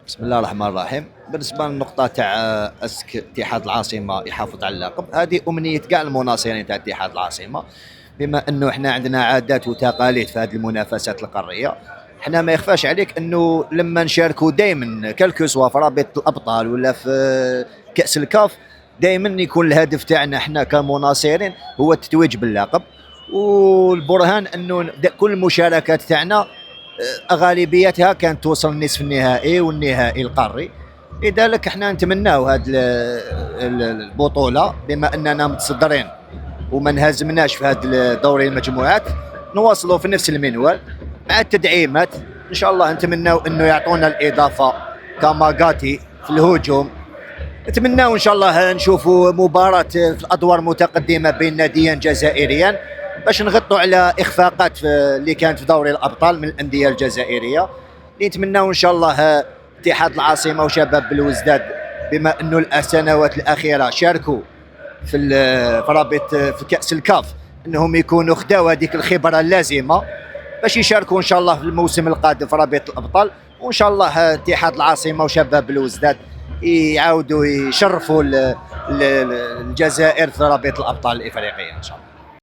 بسم الله الرحمن الرحيم. بالنسبه للنقطه تاع اتحاد العاصمه يحافظ على اللقب، هذه امنيه كاع المناصرين تاع اتحاد العاصمه. بما انه احنا عندنا عادات وتقاليد في هذه المنافسات القاريه، احنا ما يخفاش عليك انه لما نشاركوا دائما كالكوسوا في رابطه الابطال ولا في كاس الكاف، دائما يكون الهدف تاعنا احنا كمناصرين هو التتويج باللقب. والبرهان انه كل المشاركات تاعنا غالبيتها كانت توصل النصف النهائي والنهائي القاري. لذلك احنا نتمناو هذه البطوله، بما اننا متصدرين وما انهزمناش في هذا دوري المجموعات، نواصلوا في نفس المنوال مع التدعيمات. ان شاء الله نتمناو انه يعطونا الاضافه كماغاتي في الهجوم. نتمناو ان شاء الله نشوفوا مباراه في الادوار المتقدمه بين ناديين جزائريين، باش نغطوا على اخفاقات اللي كانت في دوري الابطال من الانديه الجزائريه. نتمناو ان شاء الله اتحاد العاصمه وشباب بلوزداد، بما انه السنوات الاخيره شاركوا في رابط في كاس الكاف، انهم يكونوا خداو هذيك الخبره اللازمه باش يشاركوا ان شاء الله في الموسم القادم في رابط الابطال. وان شاء الله اتحاد العاصمه وشباب بلوزداد يعاودوا يشرفوا الجزائر في رابط الابطال الافريقيه ان شاء الله.